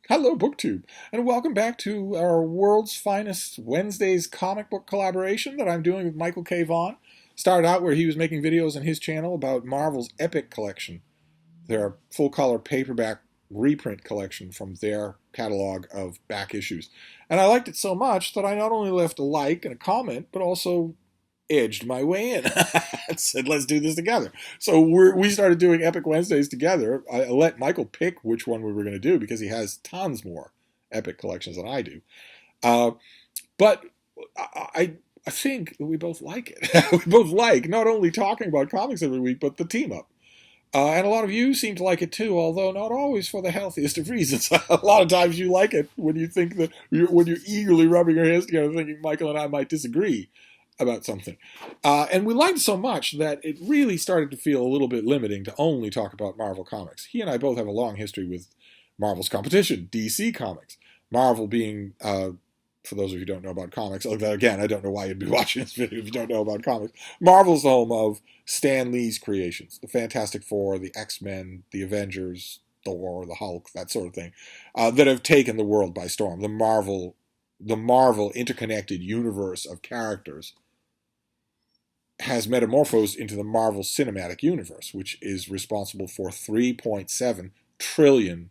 Hello, BookTube, and welcome back to our world's finest Wednesdays comic book collaboration that I'm doing with Michael K. Vaughan. Started out where he was making videos on his channel about Marvel's Epic collection, their full-color paperback reprint collection from their catalog of back issues. And I liked it so much that I not only left a like and a comment, but also edged my way in and said, let's do this together. So we started doing Epic Wednesdays together. I let Michael pick which one we were going to do because he has tons more Epic collections than I do. But I think we both like it. We both like not only talking about comics every week, but the team up. And a lot of you seem to like it too, although not always for the healthiest of reasons. A lot of times you like it when you think that when you're eagerly rubbing your hands together, thinking Michael and I might disagree about something. And we liked it so much that it really started to feel a little bit limiting to only talk about Marvel Comics. He and I both have a long history with Marvel's competition, DC Comics. Marvel being, for those of you who don't know about comics, again, I don't know why you'd be watching this video if you don't know about comics. Marvel's the home of Stan Lee's creations, the Fantastic Four, the X-Men, the Avengers, Thor, the Hulk, that sort of thing, that have taken the world by storm. The Marvel interconnected universe of characters has metamorphosed into the Marvel Cinematic Universe, which is responsible for $3.7 trillion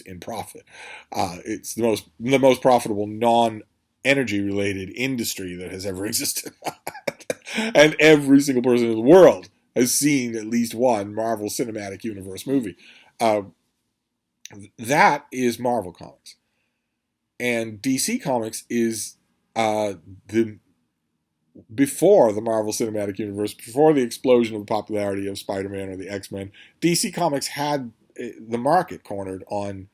in profit. It's the most profitable non-energy related industry that has ever existed. And every single person in the world has seen at least one Marvel Cinematic Universe movie. That is Marvel Comics. And DC Comics is before the Marvel Cinematic Universe, before the explosion of the popularity of Spider-Man or the X-Men. DC Comics had the market cornered on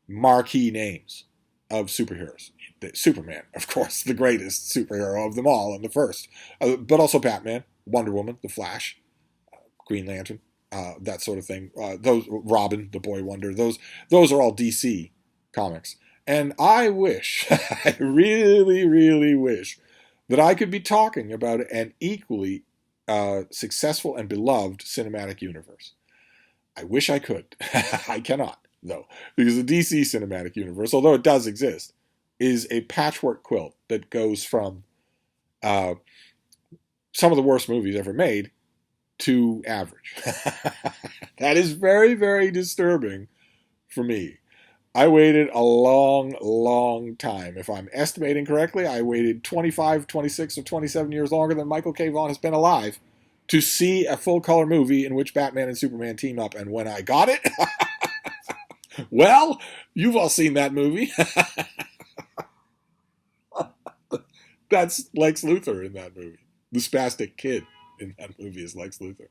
marquee names of superheroes. Superman, of course, the greatest superhero of them all and the first. But also Batman, Wonder Woman, The Flash, Green Lantern, that sort of thing. Robin, the Boy Wonder, those are all DC comics. And I wish, I really, really wish that I could be talking about an equally successful and beloved cinematic universe. I wish I could. I cannot, though, because the DC cinematic universe, although it does exist, is a patchwork quilt that goes from some of the worst movies ever made to average. That is very, very disturbing for me. I waited a long, long time. If I'm estimating correctly, I waited 25, 26, or 27 years longer than Michael K. Vaughan has been alive to see a full-color movie in which Batman and Superman team up. And when I got it, well, you've all seen that movie. That's Lex Luthor in that movie. The spastic kid in that movie is Lex Luthor.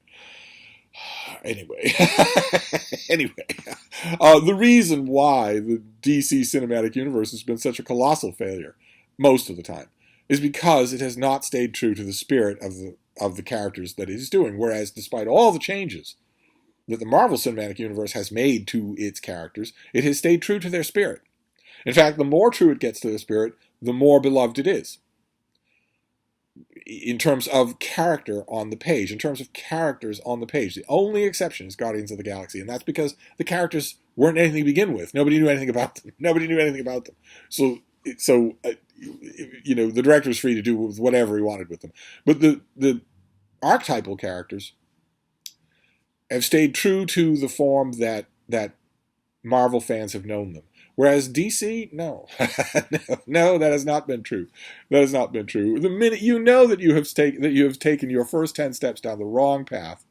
Anyway, the reason why the DC Cinematic Universe has been such a colossal failure most of the time is because it has not stayed true to the spirit of the characters that it is doing. Whereas, despite all the changes that the Marvel Cinematic Universe has made to its characters, it has stayed true to their spirit. In fact, the more true it gets to the spirit, the more beloved it is. In terms of character on the page, in terms of characters on the page. The only exception is Guardians of the Galaxy, and that's because the characters weren't anything to begin with. Nobody knew anything about them. So the director was free to do whatever he wanted with them. But the archetypal characters have stayed true to the form that Marvel fans have known them. Whereas DC, no. No, that has not been true. That has not been true. The minute you know that you have taken your first 10 steps down the wrong path,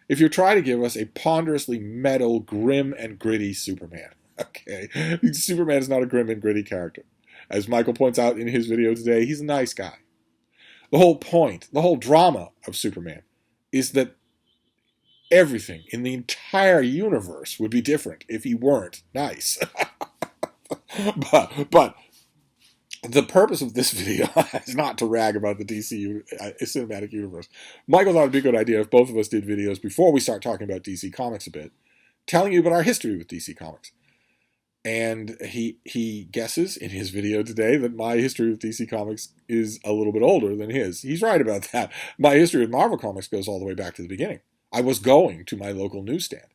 if you try to give us a ponderously metal, grim and gritty Superman. Okay, Superman is not a grim and gritty character. As Michael points out in his video today, he's a nice guy. The whole point, the whole drama of Superman is that everything in the entire universe would be different if he weren't nice. But the purpose of this video is not to rag about the DC Cinematic Universe. Michael thought it'd be a good idea if both of us did videos before we start talking about DC Comics a bit, telling you about our history with DC Comics. And he guesses in his video today that my history with DC Comics is a little bit older than his. He's right about that. My history with Marvel Comics goes all the way back to the beginning. I was going to my local newsstand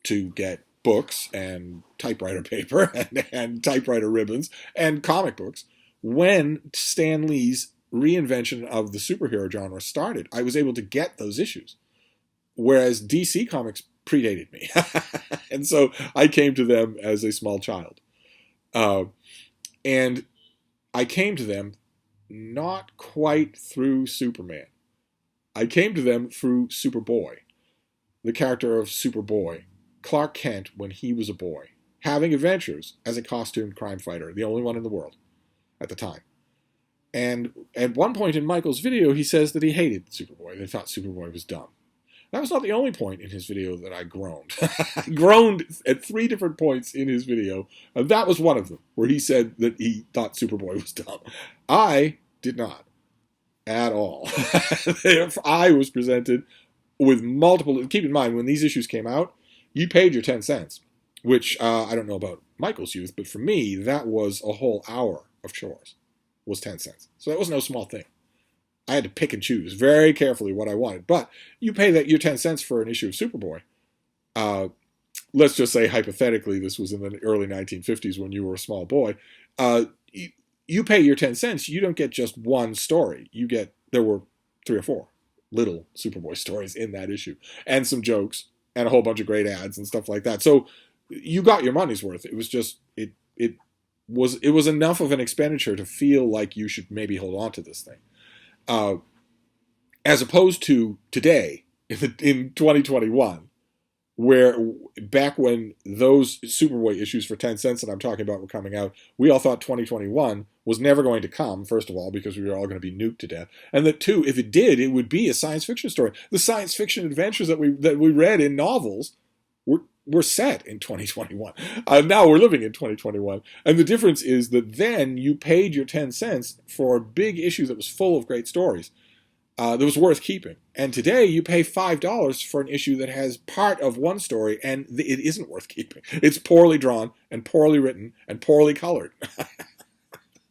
to get books and typewriter paper and typewriter ribbons and comic books when Stan Lee's reinvention of the superhero genre started. I was able to get those issues, whereas DC Comics predated me. And so I came to them as a small child. And I came to them not quite through Superman. I came to them through Superboy, the character of Superboy, Clark Kent when he was a boy, having adventures as a costumed crime fighter, the only one in the world at the time. And at one point in Michael's video, he says that he hated Superboy. They thought Superboy was dumb. That was not the only point in his video that I groaned. I groaned at 3 different points in his video, and that was one of them, where he said that he thought Superboy was dumb. I did not, at all. I was presented with multiple... Keep in mind, when these issues came out, you paid your 10 cents, which I don't know about Michael's youth, but for me, that was a whole hour of chores, was 10 cents. So that was no small thing. I had to pick and choose very carefully what I wanted. But you pay that your 10 cents for an issue of Superboy. Let's just say, hypothetically, this was in the early 1950s when you were a small boy. You pay your 10 cents, you don't get just one story. There were 3 or 4 little Superboy stories in that issue. And some jokes, and a whole bunch of great ads and stuff like that. So you got your money's worth. It was just, it was enough of an expenditure to feel like you should maybe hold on to this thing. As opposed to today, in 2021, where back when those Superboy issues for 10 cents that I'm talking about were coming out, we all thought 2021 was never going to come, first of all, because we were all going to be nuked to death. And that, too, if it did, it would be a science fiction story. The science fiction adventures that we read in novels were set in 2021. Now we're living in 2021. And the difference is that then you paid your 10 cents for a big issue that was full of great stories that was worth keeping. And today you pay $5 for an issue that has part of one story and it isn't worth keeping. It's poorly drawn and poorly written and poorly colored.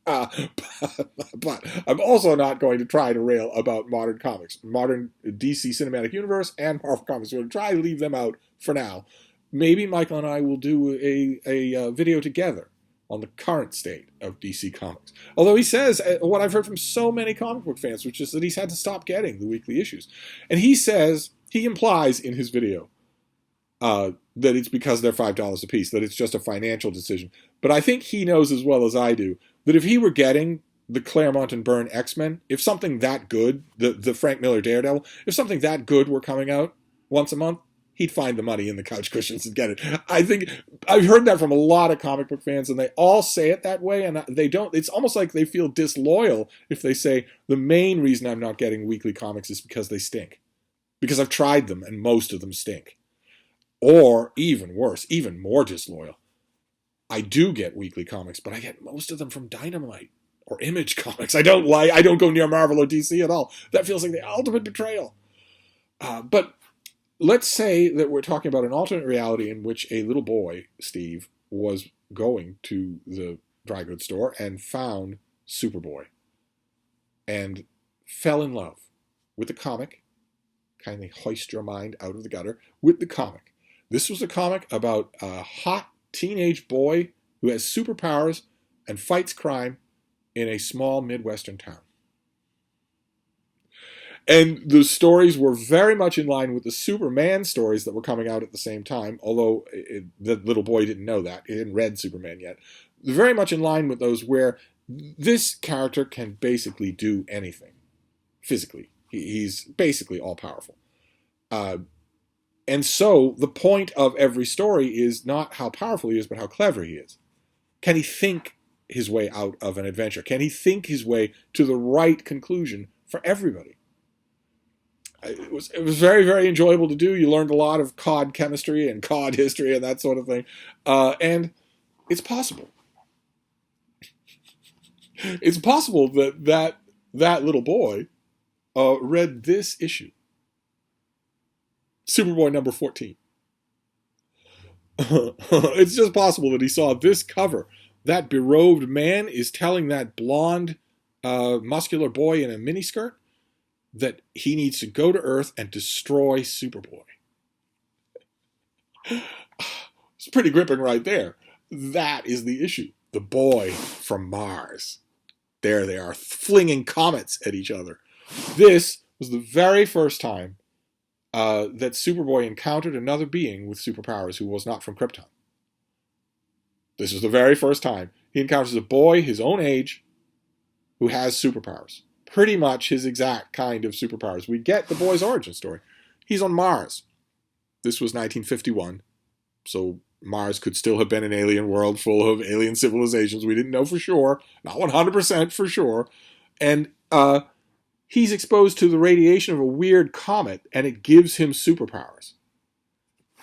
But I'm also not going to try to rail about modern comics, modern DC Cinematic Universe and Marvel Comics. We're going to try to leave them out for now. Maybe Michael and I will do a video together on the current state of DC Comics. Although he says, what I've heard from so many comic book fans, which is that he's had to stop getting the weekly issues. And he implies in his video that it's because they're $5 a piece, that it's just a financial decision. But I think he knows as well as I do that if he were getting the Claremont and Byrne X-Men, if something that good, the Frank Miller Daredevil, if something that good were coming out once a month, he'd find the money in the couch cushions and get it. I think I've heard that from a lot of comic book fans, and they all say it that way, and they don't. It's almost like they feel disloyal if they say the main reason I'm not getting weekly comics is because they stink, because I've tried them and most of them stink. Or even worse, even more disloyal, I do get weekly comics, but I get most of them from Dynamite or Image Comics. I don't go near Marvel or DC at all. That feels like the ultimate betrayal. But let's say that we're talking about an alternate reality in which a little boy, Steve, was going to the dry goods store and found Superboy and fell in love with the comic, kindly hoist your mind out of the gutter, with the comic. This was a comic about a hot teenage boy who has superpowers and fights crime in a small Midwestern town. And the stories were very much in line with the Superman stories that were coming out at the same time, although the little boy didn't know that. He hadn't read Superman yet. Very much in line with those where this character can basically do anything physically. He's basically all-powerful. And so the point of every story is not how powerful he is, but how clever he is. Can he think his way out of an adventure? Can he think his way to the right conclusion for everybody? It was very, very enjoyable to do. You learned a lot of COD chemistry and COD history and that sort of thing. And it's possible. It's possible that little boy read this issue. Superboy number 14. It's just possible that he saw this cover. That berobed man is telling that blonde, muscular boy in a miniskirt that he needs to go to Earth and destroy Superboy. It's pretty gripping right there. That is the issue. The boy from Mars. There they are, flinging comets at each other. This was the very first time that Superboy encountered another being with superpowers who was not from Krypton. This was the very first time he encounters a boy his own age who has superpowers. Pretty much his exact kind of superpowers. We get the boy's origin story. He's on Mars. This was 1951, so Mars could still have been an alien world full of alien civilizations. We didn't know for sure, not 100% for sure. And he's exposed to the radiation of a weird comet, and it gives him superpowers.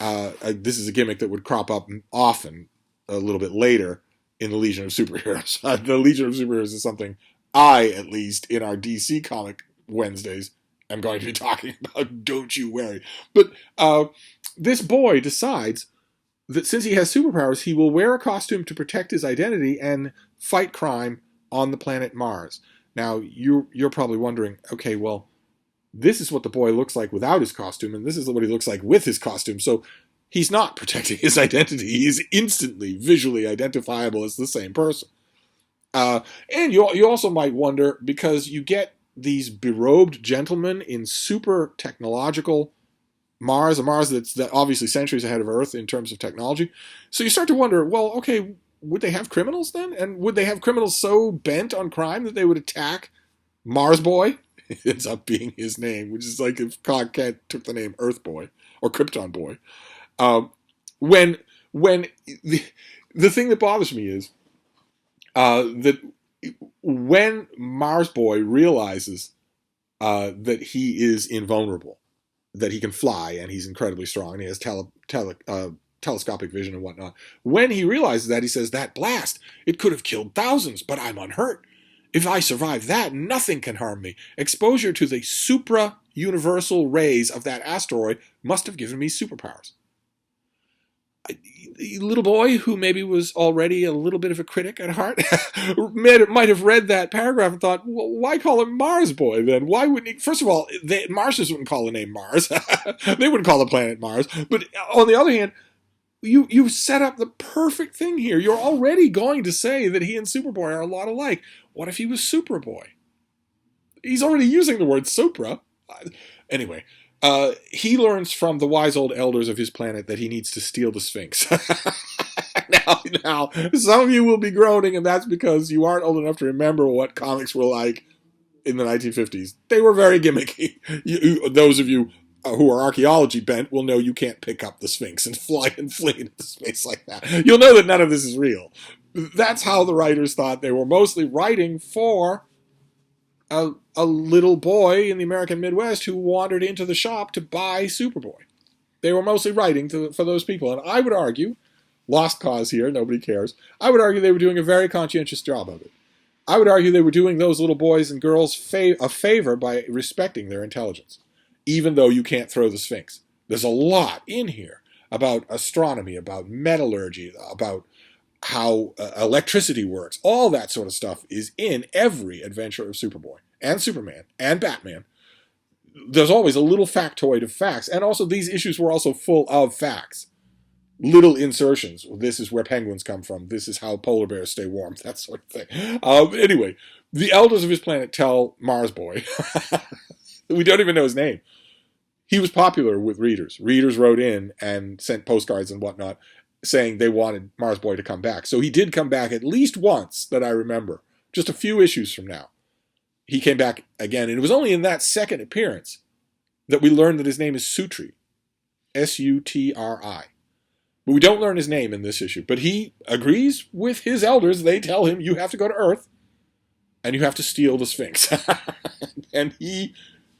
This is a gimmick that would crop up often a little bit later in the Legion of Superheroes. The Legion of Superheroes is something I, at least, in our DC comic Wednesdays, am going to be talking about. Don't you worry. But this boy decides that since he has superpowers, he will wear a costume to protect his identity and fight crime on the planet Mars. Now, you're probably wondering, okay, well, this is what the boy looks like without his costume, and this is what he looks like with his costume, so he's not protecting his identity. He's instantly, visually identifiable as the same person. And you also might wonder, because you get these berobed gentlemen in super technological Mars, a Mars that's obviously centuries ahead of Earth in terms of technology. So you start to wonder, well, okay, would they have criminals then? And would they have criminals so bent on crime that they would attack Mars Boy? It ends up being his name, which is like if Clark Kent took the name Earth Boy or Krypton Boy. When the thing that bothers me is that when Mars Boy realizes that he is invulnerable, that he can fly and he's incredibly strong and he has telescopic vision and whatnot. When he realizes that, he says, that blast, it could have killed thousands, but I'm unhurt. If I survive that, nothing can harm me. Exposure to the supra-universal rays of that asteroid must have given me superpowers. The little boy, who maybe was already a little bit of a critic at heart, might have read that paragraph and thought, well, why call him Mars Boy then? Why wouldn't he? First of all, Martians wouldn't call the name Mars. They wouldn't call the planet Mars. But on the other hand, you set up the perfect thing here. You're already going to say that he and Superboy are a lot alike. What if he was Superboy? He's already using the word supra. Anyway. He learns from the wise old elders of his planet that he needs to steal the Sphinx. Now, some of you will be groaning, and that's because you aren't old enough to remember what comics were like in the 1950s. They were very gimmicky. Those of you who are archaeology bent will know you can't pick up the Sphinx and fly and fling into space like that. You'll know that none of this is real. That's how the writers thought. They were mostly writing for a little boy in the American Midwest who wandered into the shop to buy Superboy. They were mostly writing for those people. And I would argue, lost cause here, nobody cares, I would argue they were doing a very conscientious job of it. I would argue they were doing those little boys and girls a favor by respecting their intelligence, even though you can't throw the Sphinx. There's a lot in here about astronomy, about metallurgy, about how electricity works. All that sort of stuff is in every adventure of Superboy and Superman and Batman. There's always a little factoid of facts. And also these issues were also full of facts. Little insertions. This is where penguins come from. This is how polar bears stay warm. That sort of thing. Anyway, the elders of his planet tell Mars Boy, we don't even know his name. He was popular with readers. Readers wrote in and sent postcards and whatnot, saying they wanted Mars Boy to come back. So he did come back at least once that I remember, just a few issues from now. He came back again, and it was only in that second appearance that we learned that his name is Sutri, S-U-T-R-I. But we don't learn his name in this issue. But he agrees with his elders. They tell him, you have to go to Earth, and you have to steal the Sphinx. And he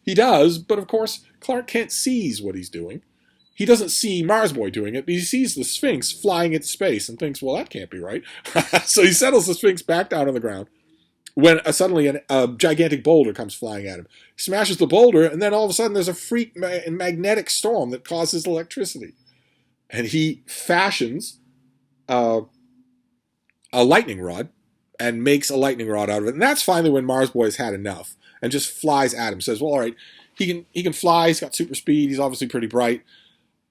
does, but of course, Clark Kent sees what he's doing. He doesn't see Mars Boy doing it, but he sees the Sphinx flying into space and thinks, well, that can't be right. So he settles the Sphinx back down on the ground when suddenly a gigantic boulder comes flying at him. He smashes the boulder, and then all of a sudden there's a freak magnetic storm that causes electricity. And he fashions a lightning rod and makes a lightning rod out of it. And that's finally when Mars Boy's had enough and just flies at him. Says, well, all right, he can fly, he's got super speed, he's obviously pretty bright.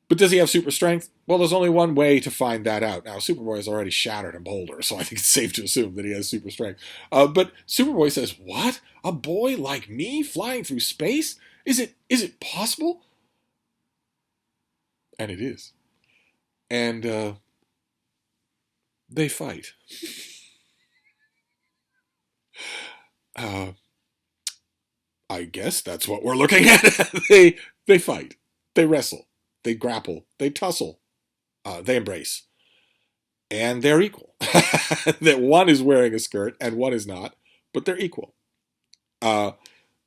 But does he have super strength? Well, there's only one way to find that out. Now, Superboy is already shattered a boulder, so I think it's safe to assume that he has super strength. But Superboy says, "What? A boy like me flying through space? Is it possible?" And it is. And they fight. Uh, I guess that's what we're looking at. They fight. They wrestle. They grapple. They tussle. They embrace. And they're equal. That one is wearing a skirt and one is not, but they're equal. And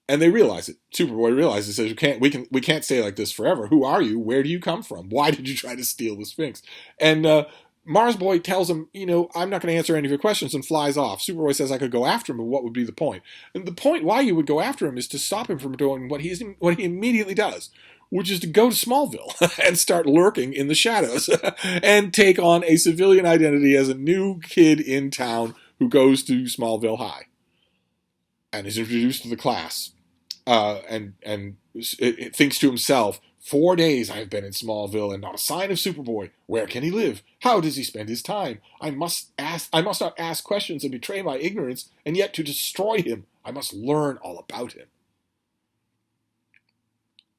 they realize it. Superboy realizes, says, we can't stay like this forever. Who are you? Where do you come from? Why did you try to steal the Sphinx? And Mars Boy tells him, I'm not going to answer any of your questions, and flies off. Superboy says, I could go after him, but what would be the point? And the point why you would go after him is to stop him from doing what he immediately does, which is to go to Smallville and start lurking in the shadows and take on a civilian identity as a new kid in town who goes to Smallville High and is introduced to the class. And it thinks to himself, 4 days I've been in Smallville and not a sign of Superboy. Where can he live? How does he spend his time? I must not ask questions and betray my ignorance, and yet to destroy him, I must learn all about him.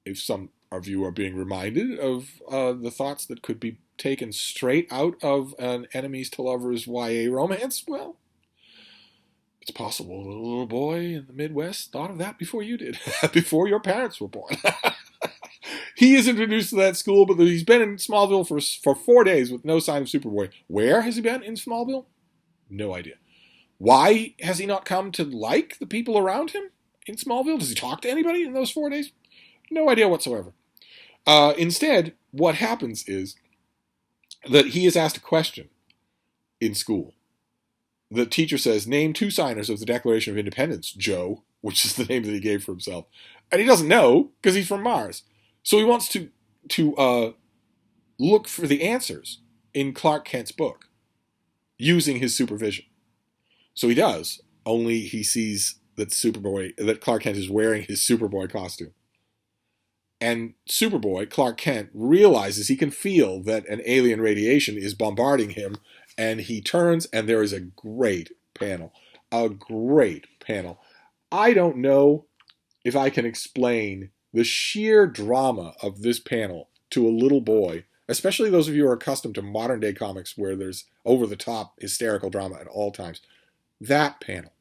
If some of you are being reminded of the thoughts that could be taken straight out of an enemies to lovers YA romance, well, it's possible that a little boy in the Midwest thought of that before you did, before your parents were born. He is introduced to that school, but he's been in Smallville for 4 days with no sign of Superboy. Where has he been in Smallville? No idea. Why has he not come to like the people around him in Smallville? Does he talk to anybody in those 4 days? No idea whatsoever. Instead, what happens is that he is asked a question in school. The teacher says, name 2 signers of the Declaration of Independence, Joe, which is the name that he gave for himself. And he doesn't know because he's from Mars. So he wants to look for the answers in Clark Kent's book using his supervision. So he does, only he sees that Clark Kent is wearing his Superboy costume. And Superboy, Clark Kent, realizes he can feel that an alien radiation is bombarding him, and he turns, and there is a great panel. A great panel. I don't know if I can explain the sheer drama of this panel to a little boy, especially those of you who are accustomed to modern day comics where there's over-the-top hysterical drama at all times. That panel.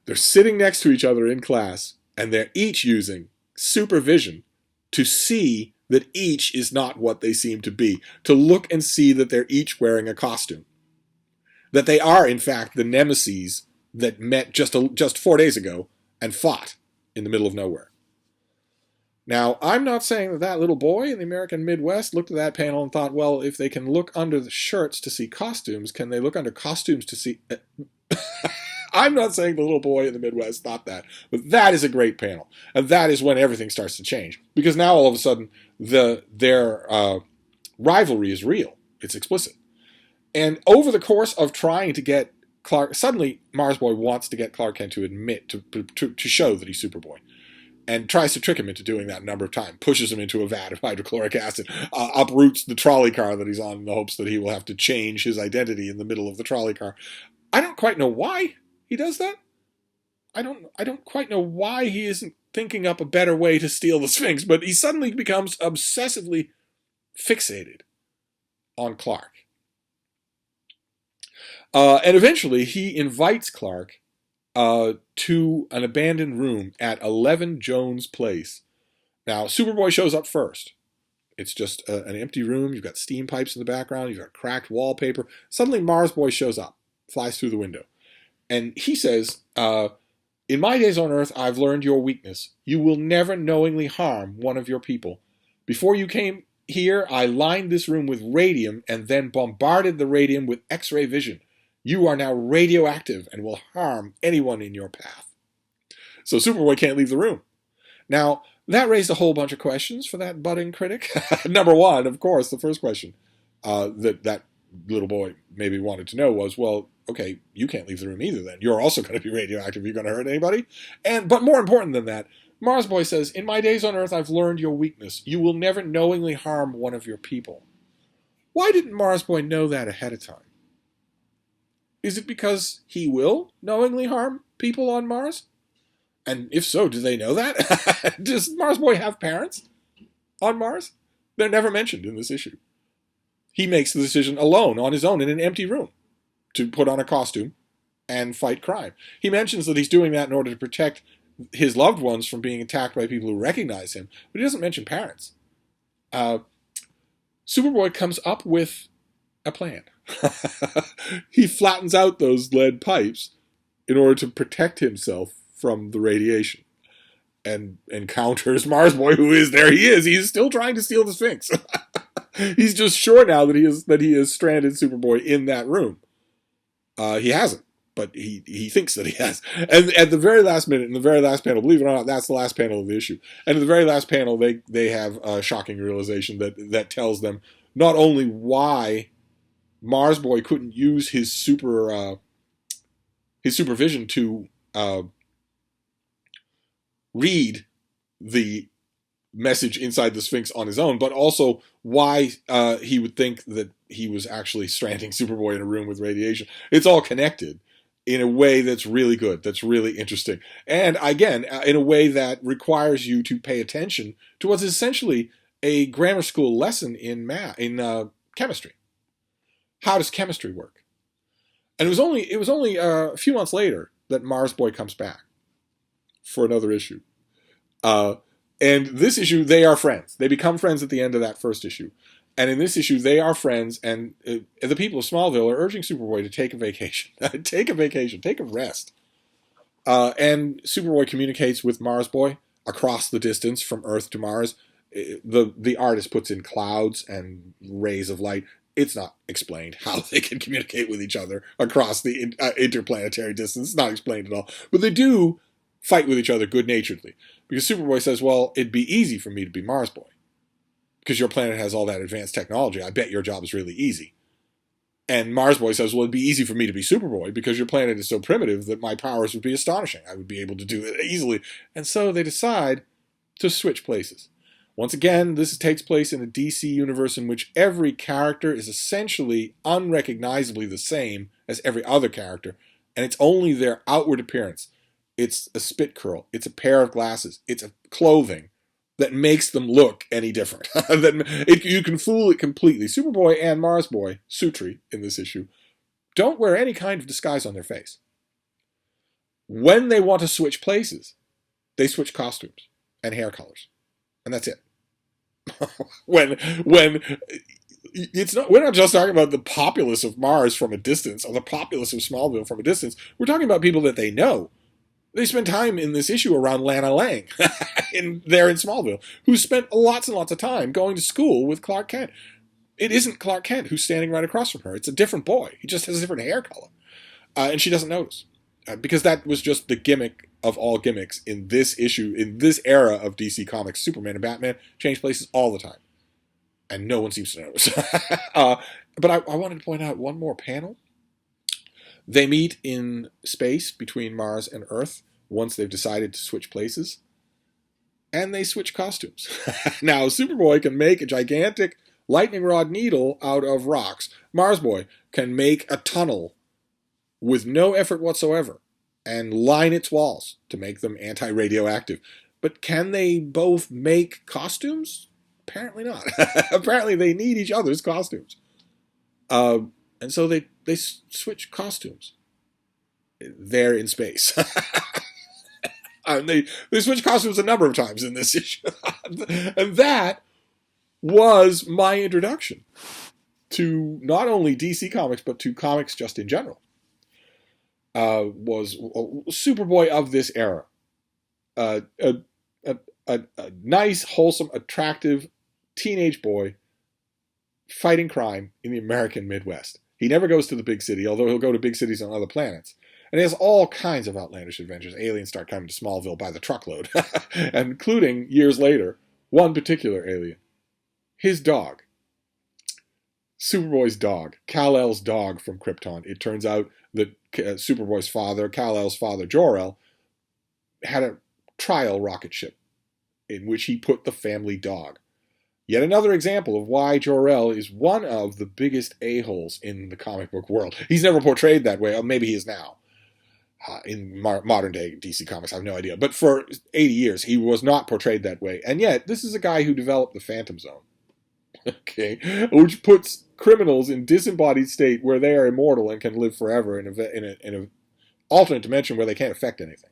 They're sitting next to each other in class, and they're each using supervision to see that each is not what they seem to be, to look and see that they're each wearing a costume, that they are, in fact, the nemeses that met just 4 days ago and fought in the middle of nowhere. Now, I'm not saying that that little boy in the American Midwest looked at that panel and thought, well, if they can look under the shirts to see costumes, can they look under costumes to see... I'm not saying the little boy in the Midwest thought that, but that is a great panel. And that is when everything starts to change. Because now, all of a sudden, their rivalry is real. It's explicit. And over the course of trying to get suddenly Mars Boy wants to get Clark Kent to admit, to show that he's Superboy. And tries to trick him into doing that a number of times. Pushes him into a vat of hydrochloric acid. Uproots the trolley car that he's on in the hopes that he will have to change his identity in the middle of the trolley car. I don't quite know why he does that. I don't quite know why he isn't thinking up a better way to steal the Sphinx, but he suddenly becomes obsessively fixated on Clark. And eventually he invites Clark to an abandoned room at 11 Jones Place. Now, Superboy shows up first. It's just an empty room. You've got steam pipes in the background. You've got cracked wallpaper. Suddenly, Mars Boy shows up, flies through the window. And he says, in my days on Earth, I've learned your weakness. You will never knowingly harm one of your people. Before you came here, I lined this room with radium and then bombarded the radium with X-ray vision. You are now radioactive and will harm anyone in your path. So Superboy can't leave the room. Now, that raised a whole bunch of questions for that budding critic. Number one, of course, the first question that little boy maybe wanted to know was, well, okay, you can't leave the room either then. You're also going to be radioactive. You're going to hurt anybody? But more important than that, Mars Boy says, "In my days on Earth, I've learned your weakness. You will never knowingly harm one of your people." Why didn't Mars Boy know that ahead of time? Is it because he will knowingly harm people on Mars? And if so, do they know that? Does Mars Boy have parents on Mars? They're never mentioned in this issue. He makes the decision alone, on his own, in an empty room, to put on a costume and fight crime. He mentions that he's doing that in order to protect his loved ones from being attacked by people who recognize him, but he doesn't mention parents. Superboy comes up with a plan. He flattens out those lead pipes in order to protect himself from the radiation, and encounters Mars Boy, who is there. He is. He's still trying to steal the Sphinx. He's just sure now that he has stranded Superboy in that room. He hasn't, but he thinks that he has. And at the very last minute, in the very last panel, believe it or not, that's the last panel of the issue. And in the very last panel, they have a shocking realization that tells them not only why Mars Boy couldn't use his supervision to read the message inside the Sphinx on his own, but also why he would think that he was actually stranding Superboy in a room with radiation. It's all connected in a way that's really good, that's really interesting. And again, in a way that requires you to pay attention to what's essentially a grammar school lesson in chemistry. How does chemistry work? And it was only a few months later that Mars Boy comes back for another issue. And this issue, they are friends. They become friends at the end of that first issue. And in this issue, they are friends, and the people of Smallville are urging Superboy to take a vacation. Take a vacation. Take a rest. And Superboy communicates with Mars Boy across the distance from Earth to Mars. The artist puts in clouds and rays of light. It's not explained how they can communicate with each other across the interplanetary distance. It's not explained at all. But they do fight with each other good-naturedly. Because Superboy says, well, it'd be easy for me to be Mars Boy. Because your planet has all that advanced technology. I bet your job is really easy. And Mars Boy says, well, it'd be easy for me to be Superboy because your planet is so primitive that my powers would be astonishing. I would be able to do it easily. And so they decide to switch places. Once again, this takes place in a DC universe in which every character is essentially unrecognizably the same as every other character, and it's only their outward appearance. It's a spit curl. It's a pair of glasses. It's a clothing that makes them look any different. You can fool it completely. Superboy and Mars Boy, Sutri in this issue, don't wear any kind of disguise on their face. When they want to switch places, they switch costumes and hair colors. And that's it. when we're not just talking about the populace of Mars from a distance or the populace of Smallville from a distance. We're talking about people that they know. They spend time in this issue around Lana Lang there in Smallville, who spent lots and lots of time going to school with Clark Kent. It isn't Clark Kent who's standing right across from her. It's a different boy. He just has a different hair color. And she doesn't notice. Because that was just the gimmick of all gimmicks in this issue, in this era of DC Comics. Superman and Batman change places all the time. And no one seems to notice. But I wanted to point out one more panel. They meet in space between Mars and Earth once they've decided to switch places. And they switch costumes. Now, Superboy can make a gigantic lightning rod needle out of rocks. Mars Boy can make a tunnel with no effort whatsoever and line its walls to make them anti-radioactive. But can they both make costumes? Apparently not. Apparently they need each other's costumes. And so they switch costumes. They're in space. And they switch costumes a number of times in this issue. And that was my introduction to not only DC Comics, but to comics just in general. Was Superboy of this era. A nice, wholesome, attractive teenage boy fighting crime in the American Midwest. He never goes to the big city, although he'll go to big cities on other planets. And he has all kinds of outlandish adventures. Aliens start coming to Smallville by the truckload, including, years later, one particular alien. His dog. Superboy's dog. Kal-El's dog from Krypton. It turns out that Superboy's father, Kal-El's father, Jor-El, had a trial rocket ship in which he put the family dog. Yet another example of why Jor-El is one of the biggest a-holes in the comic book world. He's never portrayed that way. Maybe he is now. In modern day DC Comics, I have no idea. But for 80 years, he was not portrayed that way. And yet, this is a guy who developed the Phantom Zone. Okay, which puts criminals in disembodied state where they are immortal and can live forever in an alternate dimension where they can't affect anything.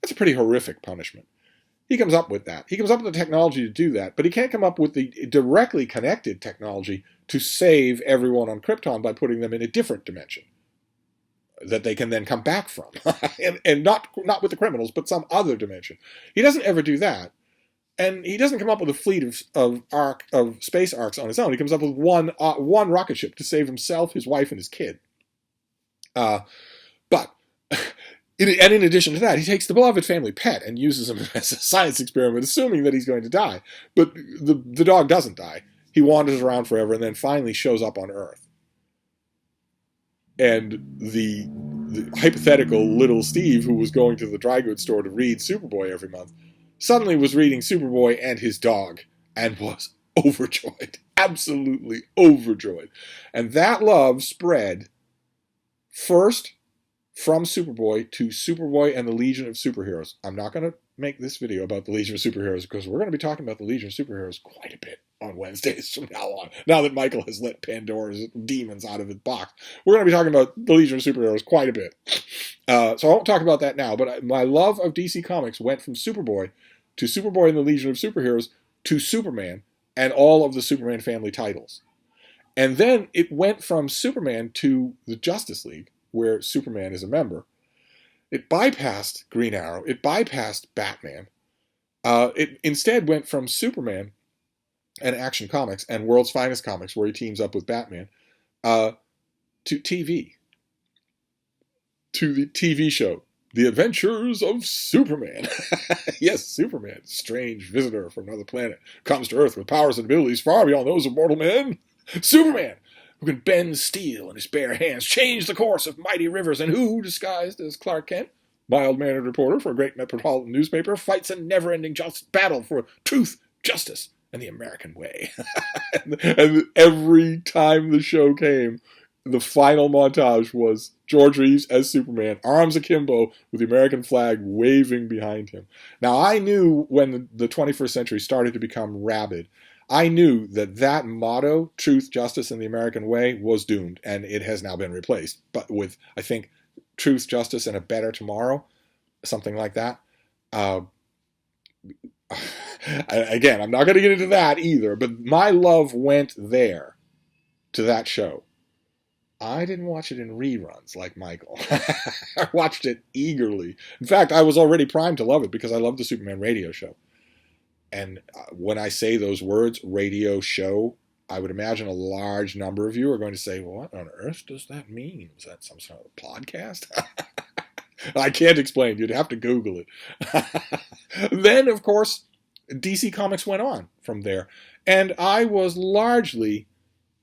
That's a pretty horrific punishment. He comes up with that. He comes up with the technology to do that, but he can't come up with the directly connected technology to save everyone on Krypton by putting them in a different dimension that they can then come back from. and not with the criminals, but some other dimension. He doesn't ever do that. And he doesn't come up with a fleet of space arcs on his own. He comes up with one rocket ship to save himself, his wife, and his kid. But in addition to that, he takes the beloved family pet and uses him as a science experiment, assuming that he's going to die. But the dog doesn't die. He wanders around forever and then finally shows up on Earth. And the hypothetical little Steve, who was going to the dry goods store to read Superboy every month, suddenly was reading Superboy and his dog and was overjoyed. Absolutely overjoyed. And that love spread first from Superboy to Superboy and the Legion of Superheroes. I'm not going to make this video about the Legion of Superheroes because we're going to be talking about the Legion of Superheroes quite a bit on Wednesdays from now on. Now that Michael has let Pandora's demons out of his box, we're going to be talking about the Legion of Superheroes quite a bit. So I won't talk about that now, but my love of DC Comics went from Superboy to Superboy and the Legion of Superheroes to Superman and all of the Superman family titles. And then it went from Superman to the Justice League, where Superman is a member. It bypassed Green Arrow. It bypassed Batman. It instead went from Superman and Action Comics and World's Finest Comics, where he teams up with Batman, to TV. To the TV show, The Adventures of Superman. Yes, Superman, strange visitor from another planet, comes to Earth with powers and abilities far beyond those of mortal men. Superman, who can bend steel in his bare hands, change the course of mighty rivers, and who, disguised as Clark Kent, mild-mannered reporter for a great metropolitan newspaper, fights a never-ending battle for truth, justice, and the American way. and every time the show came, the final montage was George Reeves as Superman, arms akimbo, with the American flag waving behind him. Now, I knew when the 21st century started to become rabid, I knew that motto, truth, justice, and the American way, was doomed, and it has now been replaced. But with, I think, truth, justice, and a better tomorrow, something like that. Again, I'm not going to get into that either, but my love went there, to that show. I didn't watch it in reruns like Michael. I watched it eagerly. In fact, I was already primed to love it because I love the Superman radio show. And when I say those words, radio show, I would imagine a large number of you are going to say, well, what on earth does that mean? Is that some sort of podcast? I can't explain. You'd have to Google it. Then, of course, DC Comics went on from there. And I was largely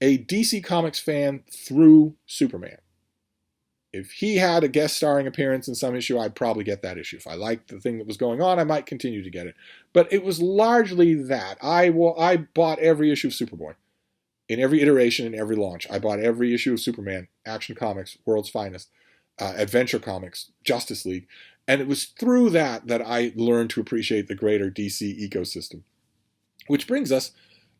a DC Comics fan through Superman. If he had a guest starring appearance in some issue, I'd probably get that issue. If I liked the thing that was going on, I might continue to get it. But it was largely that. I bought every issue of Superboy. In every iteration, in every launch. I bought every issue of Superman, Action Comics, World's Finest, Adventure Comics, Justice League. And it was through that I learned to appreciate the greater DC ecosystem. Which brings us,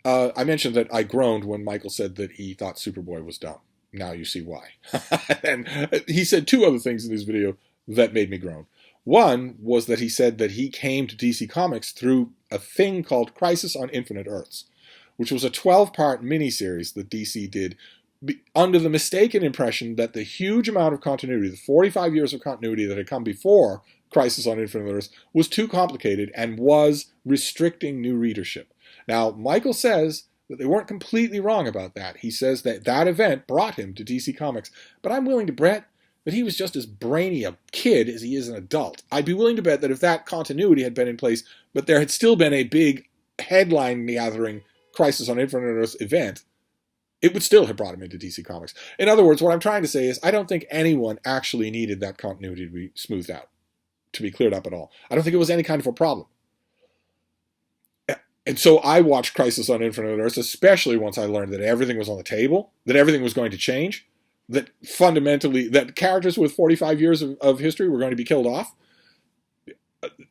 I mentioned that I groaned when Michael said that he thought Superboy was dumb. Now you see why. And he said two other things in this video that made me groan. One was that he said that he came to DC Comics through a thing called Crisis on Infinite Earths, which was a 12-part miniseries that DC did under the mistaken impression that the huge amount of continuity, the 45 years of continuity that had come before Crisis on Infinite Earths, was too complicated and was restricting new readership. Now, Michael says that they weren't completely wrong about that. He says that event brought him to DC Comics, but I'm willing to bet that he was just as brainy a kid as he is an adult. I'd be willing to bet that if that continuity had been in place, but there had still been a big headline-gathering Crisis on Infinite Earths event, it would still have brought him into DC Comics. In other words, what I'm trying to say is I don't think anyone actually needed that continuity to be smoothed out to be cleared up at all. I don't think it was any kind of a problem. And so I watched Crisis on Infinite Earths, especially once I learned that everything was on the table, that everything was going to change, that fundamentally, that characters with 45 years of history were going to be killed off.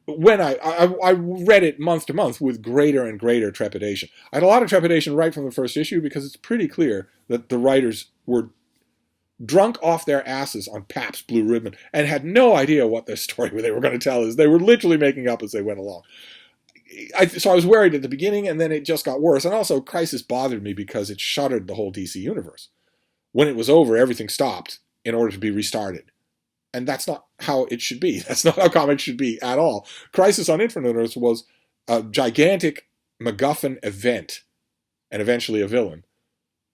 When I read it month to month with greater and greater trepidation. I had a lot of trepidation right from the first issue because it's pretty clear that the writers were drunk off their asses on Pabst Blue Ribbon and had no idea what their story they were going to tell is. They were literally making up as they went along. So I was worried at the beginning, and then it just got worse. And also, Crisis bothered me because it shuttered the whole DC universe. When it was over, everything stopped in order to be restarted. And that's not how it should be. That's not how comics should be at all. Crisis on Infinite Earths was a gigantic MacGuffin event, and eventually a villain,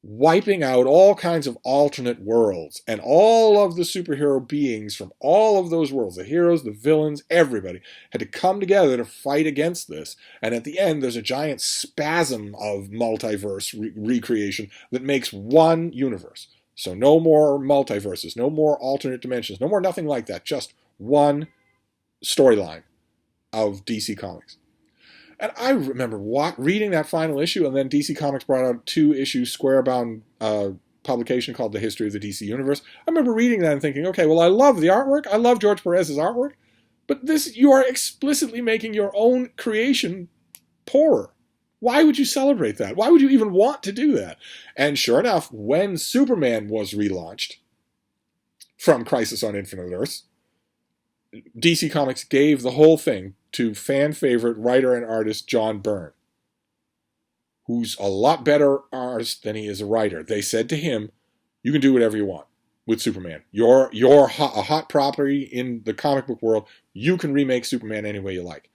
wiping out all kinds of alternate worlds, and all of the superhero beings from all of those worlds, the heroes, the villains, everybody, had to come together to fight against this. And at the end, there's a giant spasm of multiverse recreation that makes one universe. So no more multiverses, no more alternate dimensions, no more nothing like that, just one storyline of DC Comics. And I remember reading that final issue, and then DC Comics brought out 2-issue square-bound publication called The History of the DC Universe. I remember reading that and thinking, okay, well, I love the artwork. I love George Perez's artwork. But this, you are explicitly making your own creation poorer. Why would you celebrate that? Why would you even want to do that? And sure enough, when Superman was relaunched from Crisis on Infinite Earths, DC Comics gave the whole thing to fan favorite writer and artist John Byrne, who's a lot better artist than he is a writer. They said to him, you can do whatever you want with Superman. You're a hot property in the comic book world. You can remake Superman any way you like.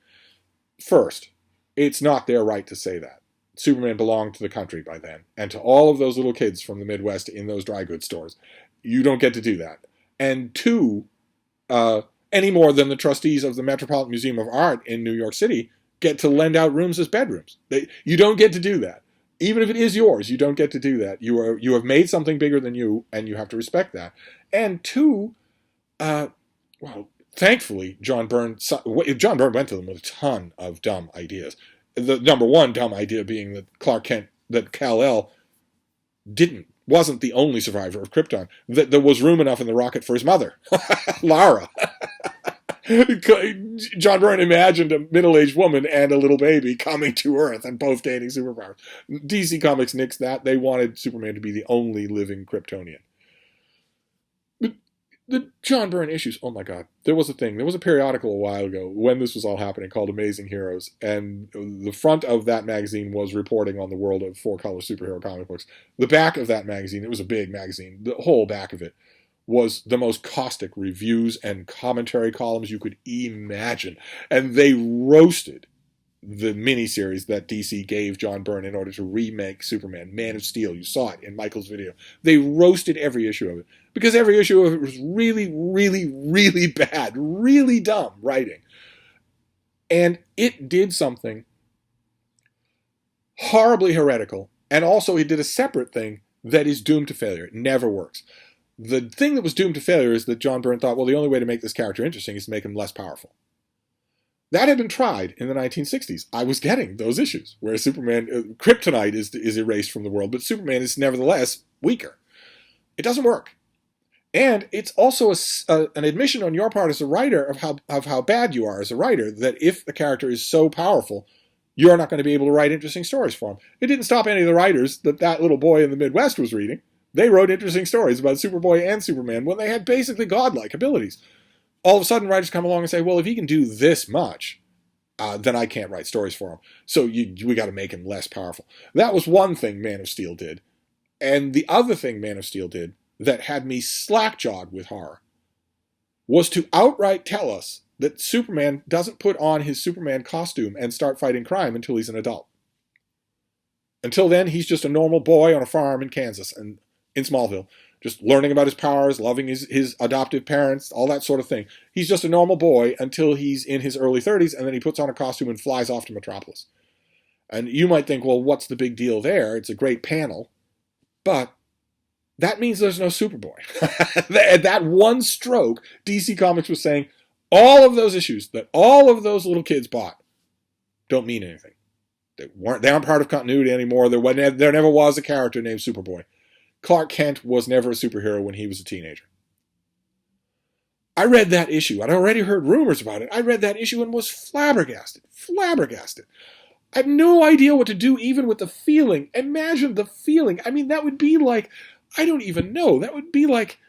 First, it's not their right to say that. Superman belonged to the country by then, and to all of those little kids from the Midwest in those dry goods stores. You don't get to do that. And two, any more than the trustees of the Metropolitan Museum of Art in New York City get to lend out rooms as bedrooms. You don't get to do that. Even if it is yours, you don't get to do that. You have made something bigger than you, and you have to respect that. And two, well, thankfully, John Byrne went to them with a ton of dumb ideas. The number one dumb idea being that Kal-El wasn't the only survivor of Krypton. That there was room enough in the rocket for his mother, Lara. John Byrne imagined a middle-aged woman and a little baby coming to Earth and both gaining superpowers. DC Comics nixed that. They wanted Superman to be the only living Kryptonian. The John Byrne issues, oh my God. There was a periodical a while ago when this was all happening called Amazing Heroes, and the front of that magazine was reporting on the world of four-color superhero comic books. The back of that magazine, it was a big magazine, the whole back of it was the most caustic reviews and commentary columns you could imagine. And they roasted the miniseries that DC gave John Byrne in order to remake Superman, Man of Steel. You saw it in Michael's video. They roasted every issue of it because every issue of it was really, really, really bad, really dumb writing. And it did something horribly heretical, and also it did a separate thing that is doomed to failure. It never works. The thing that was doomed to failure is that John Byrne thought, well, the only way to make this character interesting is to make him less powerful. That had been tried in the 1960s. I was getting those issues where Superman, kryptonite is erased from the world, but Superman is nevertheless weaker. It doesn't work. And it's also an admission on your part as a writer of how bad you are as a writer, that if the character is so powerful, you're not going to be able to write interesting stories for him. It didn't stop any of the writers that little boy in the Midwest was reading. They wrote interesting stories about Superboy and Superman when they had basically godlike abilities. All of a sudden, writers come along and say, well, if he can do this much, then I can't write stories for him. So we got to make him less powerful. That was one thing Man of Steel did. And the other thing Man of Steel did that had me slack-jawed with horror was to outright tell us that Superman doesn't put on his Superman costume and start fighting crime until he's an adult. Until then, he's just a normal boy on a farm in Kansas and in Smallville, just learning about his powers, loving his adoptive parents, all that sort of thing. He's just a normal boy until he's in his early 30s, and then he puts on a costume and flies off to Metropolis. And you might think, well, what's the big deal there? It's a great panel. But that means there's no Superboy. At that one stroke, DC Comics was saying, all of those issues that all of those little kids bought don't mean anything. They aren't part of continuity anymore. There never was a character named Superboy. Clark Kent was never a superhero when he was a teenager. I read that issue. I'd already heard rumors about it. I read that issue and was flabbergasted. Flabbergasted. I had no idea what to do even with the feeling. Imagine the feeling. I mean, that would be like, I don't even know. That would be like,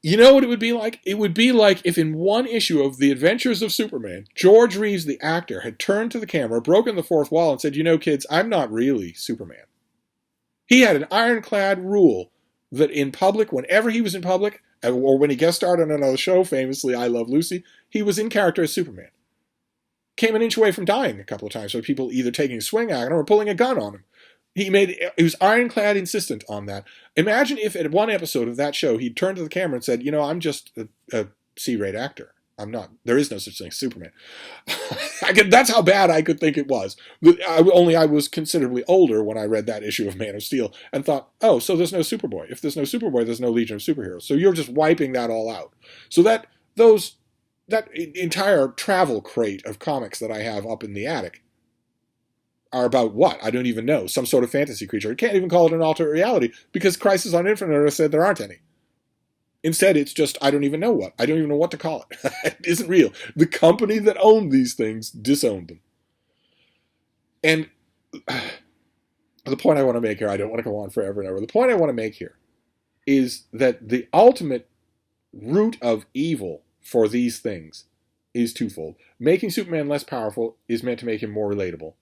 you know what it would be like? It would be like if in one issue of The Adventures of Superman, George Reeves, the actor, had turned to the camera, broken the fourth wall, and said, you know, kids, I'm not really Superman. He had an ironclad rule that in public, whenever he was in public, or when he guest starred on another show, famously I Love Lucy, he was in character as Superman. Came an inch away from dying a couple of times by people either taking a swing at him or pulling a gun on him. He was ironclad insistent on that. Imagine if at one episode of that show he'd turned to the camera and said, you know, I'm just a C-rate actor. I'm not. There is no such thing as Superman. That's how bad I could think it was. Only I was considerably older when I read that issue of Man of Steel and thought, oh, so there's no Superboy. If there's no Superboy, there's no Legion of Superheroes. So you're just wiping that all out. So that entire travel crate of comics that I have up in the attic are about what? I don't even know. Some sort of fantasy creature. I can't even call it an alternate reality because Crisis on Infinite Earths said there aren't any. Instead, it's just, I don't even know what. I don't even know what to call it. It isn't real. The company that owned these things disowned them. And the point I want to make here, I don't want to go on forever and ever. The point I want to make here is that the ultimate root of evil for these things is twofold. Making Superman less powerful is meant to make him more relatable.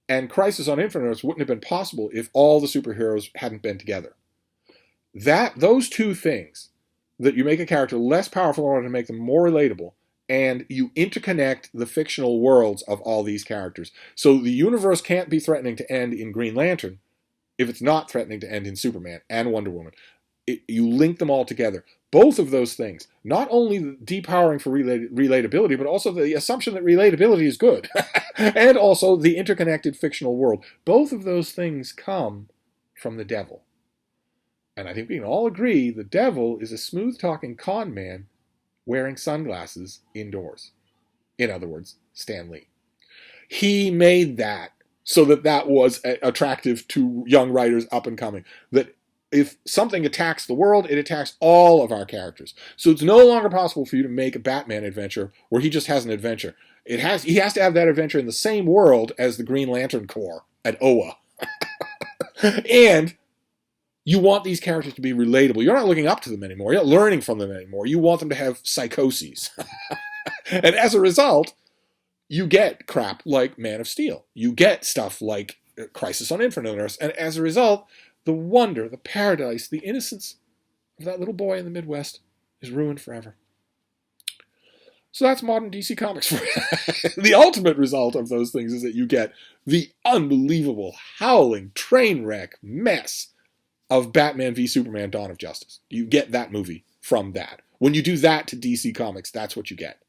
And Crisis on Infinite Earths wouldn't have been possible if all the superheroes hadn't been together. Those two things, that you make a character less powerful in order to make them more relatable, and you interconnect the fictional worlds of all these characters. So the universe can't be threatening to end in Green Lantern if it's not threatening to end in Superman and Wonder Woman. You link them all together. Both of those things, not only the depowering for relatability, but also the assumption that relatability is good, and also the interconnected fictional world. Both of those things come from the devil. And I think we can all agree the devil is a smooth-talking con man wearing sunglasses indoors. In other words, Stan Lee. He made that so that was attractive to young writers up and coming. That if something attacks the world, it attacks all of our characters. So it's no longer possible for you to make a Batman adventure where he just has an adventure. He has to have that adventure in the same world as the Green Lantern Corps at OA. And you want these characters to be relatable. You're not looking up to them anymore. You're not learning from them anymore. You want them to have psychoses. And as a result, you get crap like Man of Steel. You get stuff like Crisis on Infinite Earths. And as a result, the wonder, the paradise, the innocence of that little boy in the Midwest is ruined forever. So that's modern DC Comics for you. The ultimate result of those things is that you get the unbelievable, howling, train wreck mess of Batman v Superman Dawn of Justice. You get that movie from that. When you do that to DC Comics, that's what you get.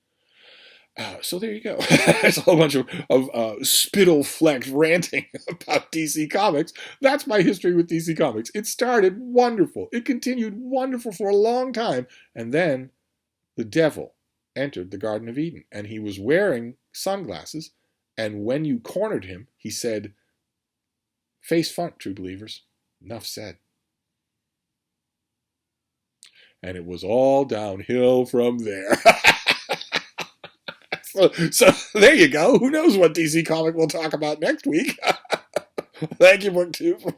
So there you go. There's a whole bunch of spittle-flecked ranting about DC Comics. That's my history with DC Comics. It started wonderful. It continued wonderful for a long time. And then the devil entered the Garden of Eden. And he was wearing sunglasses. And when you cornered him, he said, "Face front, true believers." Enough said. And it was all downhill from there. So there you go. Who knows what DC comic we'll talk about next week? Thank you, BookTube.